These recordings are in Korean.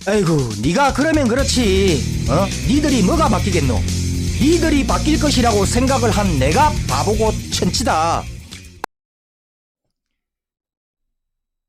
아이고, 네가 그러면 그렇지. 니들이 뭐가 바뀌겠노? 니들이 바뀔 것이라고 생각을 한 내가 바보고 천치다.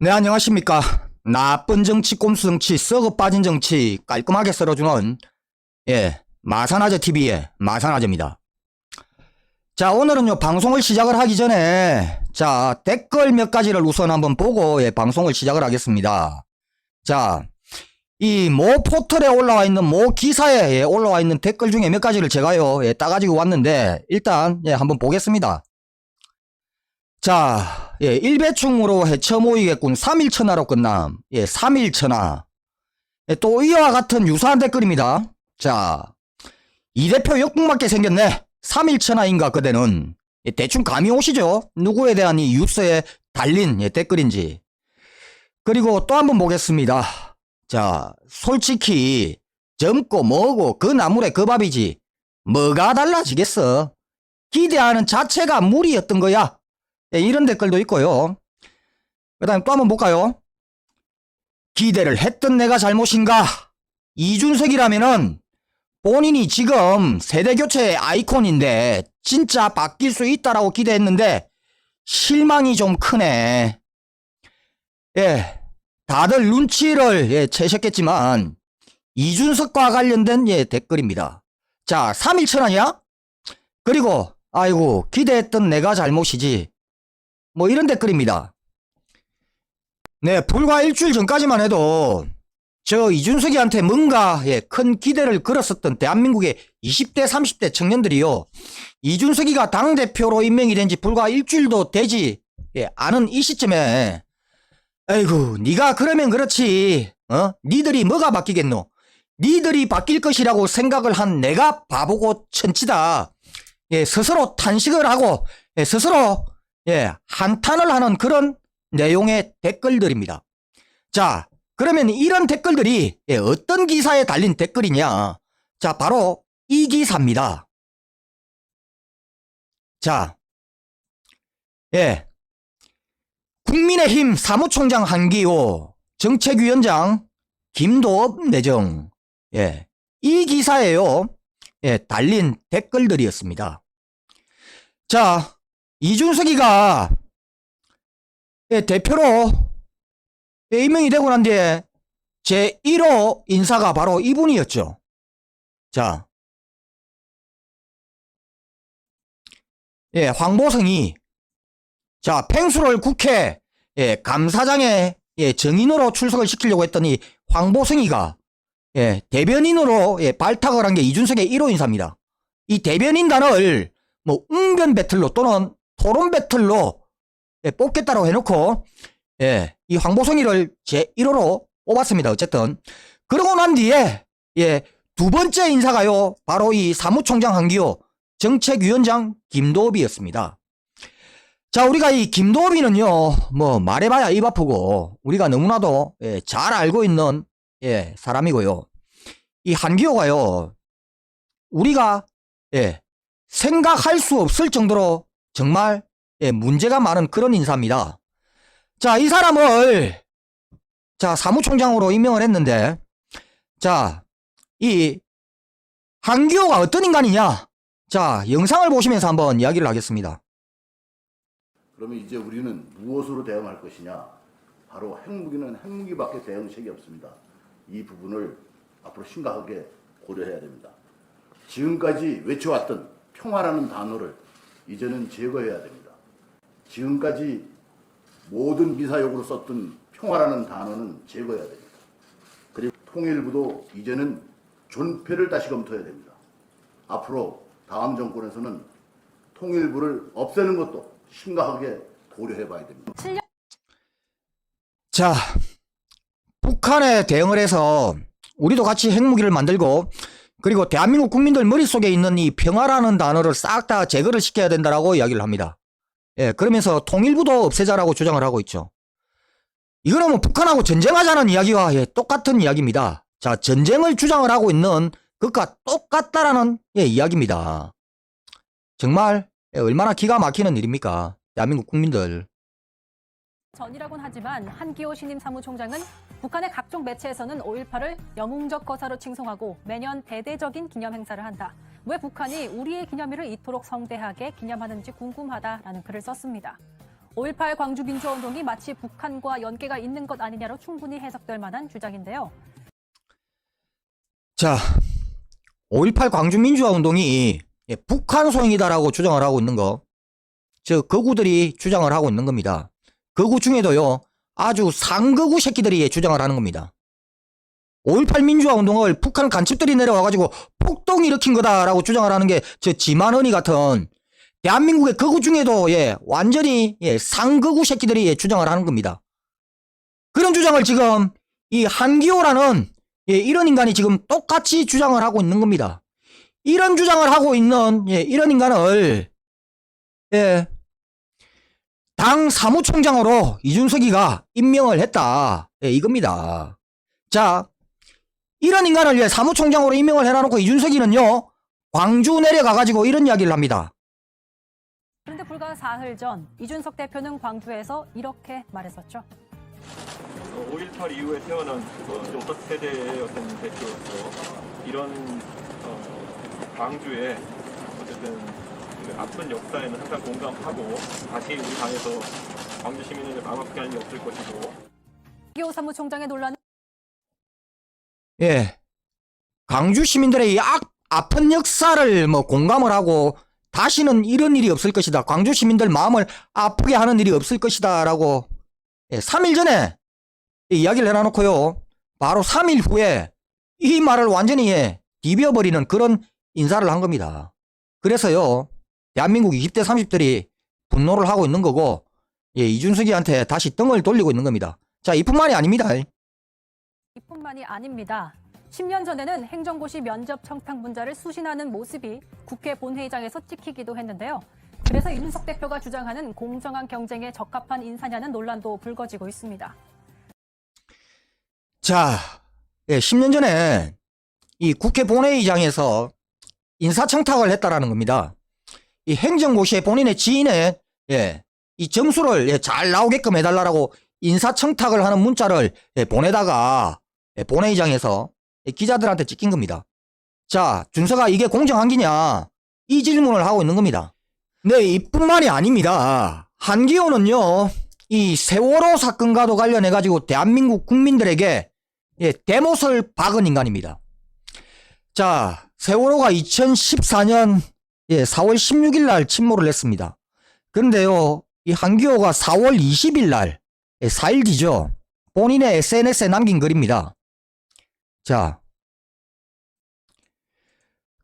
네, 안녕하십니까. 나쁜 정치, 꼼수 정치, 썩어 빠진 정치 깔끔하게 썰어주는 마산아재 TV의 마산아재입니다. 자, 오늘은요 방송을 시작을 하기 전에 자 댓글 몇 가지를 우선 한번 보고 방송을 시작을 하겠습니다. 자, 이 모 포털에 올라와 있는 모 기사에 올라와 있는 댓글 중에 몇 가지를 제가요 따가지고 왔는데 일단 한번 보겠습니다. 자, 일배충으로 해쳐 모이겠군. 3일천하로 끝남. 3일천하. 또 이와 같은 유사한 댓글입니다. 자, 이 대표 역풍맞게 생겼네. 3일천하인가 그대는. 대충 감이 오시죠? 누구에 대한 이 뉴스에 달린 댓글인지. 그리고 또 한번 보겠습니다. 자, 솔직히 젊고 뭐고 그 나물에 그 밥이지 뭐가 달라지겠어. 기대하는 자체가 무리였던 거야. 이런 댓글도 있고요. 그 다음에 또 한번 볼까요? 기대를 했던 내가 잘못인가? 이준석이라면은 본인이 지금 세대교체의 아이콘인데 진짜 바뀔 수 있다라고 기대했는데 실망이 좀 크네. 다들 눈치를 채셨겠지만 이준석과 관련된 댓글입니다. 자, 3일천하냐? 그리고 아이고 기대했던 내가 잘못이지. 뭐 이런 댓글입니다. 네, 불과 일주일 전까지만 해도 저 이준석이한테 뭔가 큰 기대를 걸었었던 대한민국의 20대 30대 청년들이요, 이준석이가 당대표로 임명이 된 지 불과 일주일도 되지 않은 이 시점에 아이고 니가 그러면 그렇지 니들이 뭐가 바뀌겠노? 니들이 바뀔 것이라고 생각을 한 내가 바보고 천치다. 스스로 탄식을 하고 스스로 한탄을 하는 그런 내용의 댓글들입니다. 자, 그러면 이런 댓글들이 어떤 기사에 달린 댓글이냐? 자, 바로 이 기사입니다. 자, 국민의힘 사무총장 한기호, 정책위원장 김도읍 내정. 이 기사에요 달린 댓글들이었습니다. 자, 이준석이가 대표로 임명이 되고 난 뒤에 제1호 인사가 바로 이분이었죠. 자, 황보성이 자 팽수를 국회 감사장에 정인으로 출석을 시키려고 했더니 황보성이가 대변인으로 발탁을 한 게 이준석의 1호 인사입니다. 이 대변인단을 뭐 웅변 배틀로 또는 토론 배틀로 뽑겠다고 해놓고 이 황보성이를 제1호로 뽑았습니다. 어쨌든 그러고 난 뒤에 두 번째 인사가요 바로 이 사무총장 한기호, 정책위원장 김도읍이었습니다. 자, 우리가 이 김도읍이는요 뭐 말해봐야 입 아프고 우리가 너무나도 잘 알고 있는 사람이고요. 이 한기호가요 우리가 생각할 수 없을 정도로 정말 문제가 많은 그런 인사입니다. 자, 이 사람을 자 사무총장으로 임명을 했는데 자, 이 한기호가 어떤 인간이냐? 자, 영상을 보시면서 한번 이야기를 하겠습니다. 그러면 이제 우리는 무엇으로 대응할 것이냐? 바로 핵무기는 핵무기밖에 대응책이 없습니다. 이 부분을 앞으로 심각하게 고려해야 됩니다. 지금까지 외쳐왔던 평화라는 단어를 이제는 제거해야 됩니다. 지금까지 모든 미사역으로 썼던 평화라는 단어는 제거해야 됩니다. 그리고 통일부도 이제는 존폐를 다시 검토해야 됩니다. 앞으로 다음 정권에서는 통일부를 없애는 것도 심각하게 고려해 봐야 됩니다. 자, 북한에 대응을 해서 우리도 같이 핵무기를 만들고 그리고 대한민국 국민들 머릿속에 있는 이 평화라는 단어를 싹 다 제거를 시켜야 된다라고 이야기를 합니다. 그러면서 통일부도 없애자라고 주장을 하고 있죠. 이거는 뭐 북한하고 전쟁하자는 이야기와 똑같은 이야기입니다. 자, 전쟁을 주장을 하고 있는 그것과 똑같다라는 이야기입니다. 정말 얼마나 기가 막히는 일입니까? 대한민국 국민들. 전이라곤 하지만 한기호 신임 사무총장은 북한의 각종 매체에서는 5.18을 영웅적 거사로 칭송하고 매년 대대적인 기념 행사를 한다. 왜 북한이 우리의 기념일을 이토록 성대하게 기념하는지 궁금하다라는 글을 썼습니다. 5.18 광주민주화운동이 마치 북한과 연계가 있는 것 아니냐로 충분히 해석될 만한 주장인데요. 자, 5.18 광주민주화운동이 북한 소행이다라고 주장을 하고 있는 거, 거구들이 주장을 하고 있는 겁니다. 거구 중에도요, 아주 상거구 새끼들이 주장을 하는 겁니다. 5.18 민주화운동을 북한 간첩들이 내려와가지고 폭동 일으킨 거다라고 주장을 하는 게 저 지만언니 같은 대한민국의 거구 중에도 완전히 상거구 새끼들이 주장을 하는 겁니다. 그런 주장을 지금 이 한기호라는 이런 인간이 지금 똑같이 주장을 하고 있는 겁니다. 이런 주장을 하고 있는 이런 인간을 당 사무총장으로 이준석이가 임명을 했다. 이겁니다. 자, 이런 인간을 사무총장으로 임명을 해놔놓고 이준석이는요, 광주 내려가가지고 이런 이야기를 합니다. 그런데 불과 사흘 전 이준석 대표는 광주에서 이렇게 말했었죠. 5.18 이후에 태어난 여섯 세대의 어떤 대표로서 이런 광주의 어쨌든 그 아픈 역사에는 항상 공감하고 다시 우리 당에서 광주 시민을 마음 아프게 하는 게 없을 것이고. 한기호 사무총장의 논란은 광주 시민들의 이 아픈 역사를 공감을 하고 다시는 이런 일이 없을 것이다. 광주 시민들 마음을 아프게 하는 일이 없을 것이다. 라고 3일 전에 이야기를 해놔놓고요. 바로 3일 후에 이 말을 완전히 디벼버리는 그런 인사를 한 겁니다. 그래서요, 대한민국 20대 30들이 분노를 하고 있는 거고, 이준석이한테 다시 등을 돌리고 있는 겁니다. 자, 이뿐만이 아닙니다. 이뿐만이 아닙니다. 10년 전에는 행정고시 면접 청탁 문자를 수신하는 모습이 국회 본회의장에서 찍히기도 했는데요. 그래서 이준석 대표가 주장하는 공정한 경쟁에 적합한 인사냐는 논란도 불거지고 있습니다. 자, 10년 전에 이 국회 본회의장에서 인사청탁을 했다라는 겁니다. 이 행정고시에 본인의 지인의 이 점수를 잘 나오게끔 해달라고 인사청탁을 하는 문자를 보내다가 본회의장에서 기자들한테 찍힌 겁니다. 자, 준서가 이게 공정한 기냐? 이 질문을 하고 있는 겁니다. 네, 이뿐만이 아닙니다. 한기호는요, 이 세월호 사건과도 관련해가지고 대한민국 국민들에게 대못을 박은 인간입니다. 자, 세월호가 2014년 4월 16일 날 침몰을 했습니다. 그런데요, 이 한기호가 4월 20일 날 4일 뒤죠. 본인의 SNS에 남긴 글입니다. 자,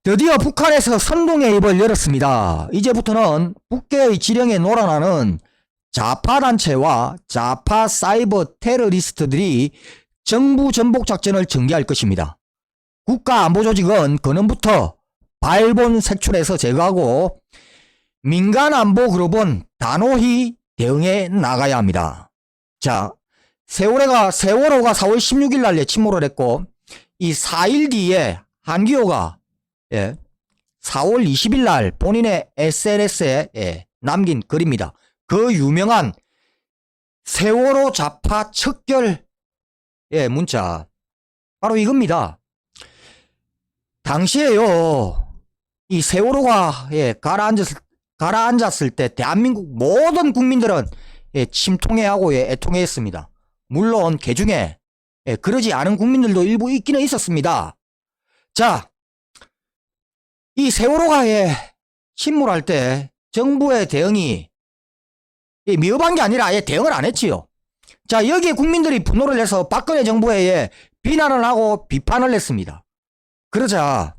드디어 북한에서 선동의 입을 열었습니다. 이제부터는 북계의 지령에 놀아나는 좌파단체와 좌파 사이버 테러리스트들이 정부 전복 작전을 전개할 것입니다. 국가안보조직은 그놈부터 발본 색출해서 제거하고 민간안보그룹은 단호히 대응해 나가야 합니다. 자, 세월호가 4월 16일 날 침몰을 했고, 이 4일 뒤에 한기호가 4월 20일 날 본인의 SNS에 남긴 글입니다. 그 유명한 세월호 좌파 척결 문자, 바로 이겁니다. 당시에요, 이 세월호가 가라앉았을 때 대한민국 모든 국민들은 침통해하고 애통해했습니다. 물론 그 중에 그러지 않은 국민들도 일부 있기는 있었습니다. 자, 이 세월호가 침몰할 때 정부의 대응이 미흡한 게 아니라 아예 대응을 안 했지요. 자, 여기에 국민들이 분노를 해서 박근혜 정부에 비난을 하고 비판을 했습니다. 그러자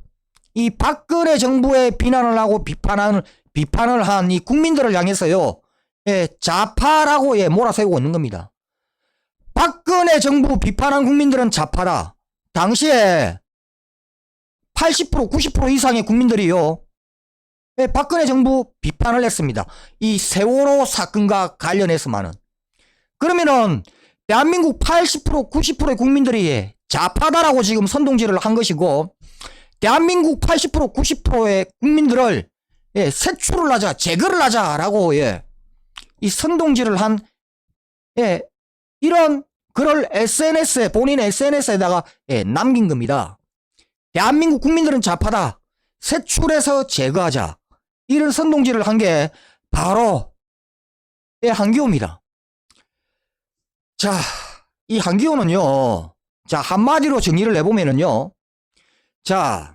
이 박근혜 정부에 비난을 하고 비판을 한 이 국민들을 향해서요, 좌파라고 몰아세우고 있는 겁니다. 박근혜 정부 비판한 국민들은 좌파다. 당시에 80% 90% 이상의 국민들이요, 박근혜 정부 비판을 했습니다. 이 세월호 사건과 관련해서만은. 그러면은 대한민국 80% 90%의 국민들이 좌파다라고 지금 선동질을 한 것이고, 대한민국 80% 90%의 국민들을 색출을 하자, 제거를 하자라고 이 선동질을 한 이런 글을 SNS에, 본인 SNS에다가 남긴 겁니다. 대한민국 국민들은 좌파다. 색출해서 제거하자. 이런 선동질을 한 게 바로 한기호입니다. 자, 이 한기호는요, 자, 한마디로 정리를 해보면은요, 자,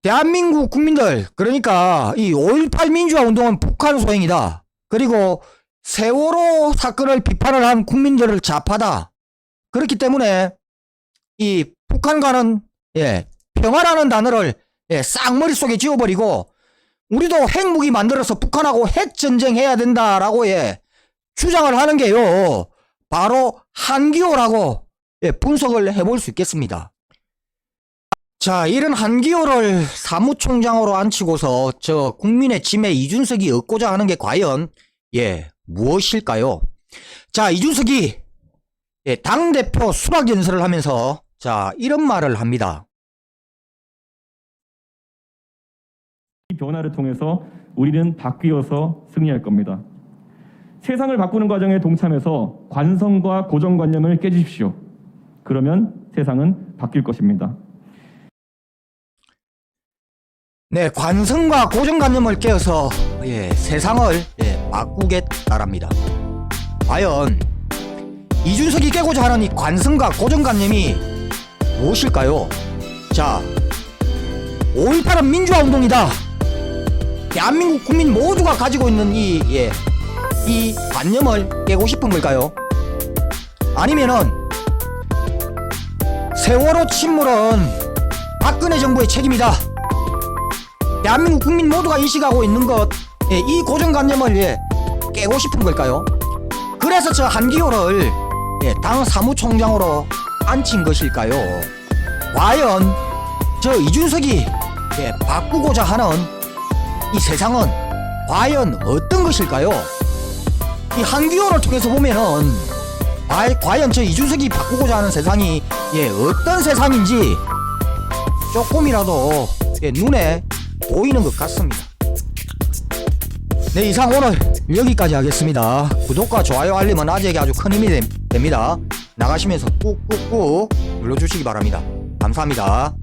대한민국 국민들, 그러니까 이 5.18 민주화 운동은 북한 소행이다. 그리고 세월호 사건을 비판을 한 국민들을 좌파다. 그렇기 때문에 이 북한과는 평화라는 단어를 싹 머릿속에 지워버리고 우리도 핵무기 만들어서 북한하고 핵전쟁해야 된다라고 주장을 하는 게요, 바로 한기호라고 분석을 해볼 수 있겠습니다. 자, 이런 한기호를 사무총장으로 앉히고서 저 국민의 짐에 이준석이 얻고자 하는 게 과연 무엇일까요? 자, 이준석이 당대표 수락 연설을 하면서 자, 이런 말을 합니다. 이 변화를 통해서 우리는 바뀌어서 승리할 겁니다. 세상을 바꾸는 과정에 동참해서 관성과 고정관념을 깨주십시오. 그러면 세상은 바뀔 것입니다. 네, 관성과 고정관념을 깨어서 세상을 바꾸겠다랍니다. 과연 이준석이 깨고자 하는 이 관성과 고정관념이 무엇일까요? 자, 5.18은 민주화 운동이다. 대한민국 국민 모두가 가지고 있는 이 관념을 깨고 싶은 걸까요? 아니면은 세월호 침몰은 박근혜 정부의 책임이다. 대한민국 국민 모두가 인식하고 있는 것, 이 고정관념을 깨고 싶은 걸까요? 그래서 저 한기호를 당 사무총장으로 앉힌 것일까요? 과연 저 이준석이 바꾸고자 하는 이 세상은 과연 어떤 것일까요? 이 한기호를 통해서 보면은 과연 저 이준석이 바꾸고자 하는 세상이 어떤 세상인지 조금이라도 눈에 보이는 것 같습니다. 네, 이상 오늘 여기까지 하겠습니다. 구독과 좋아요, 알림은 아재에게 아주 큰 힘이 됩니다. 나가시면서 꾹꾹꾹 눌러주시기 바랍니다. 감사합니다.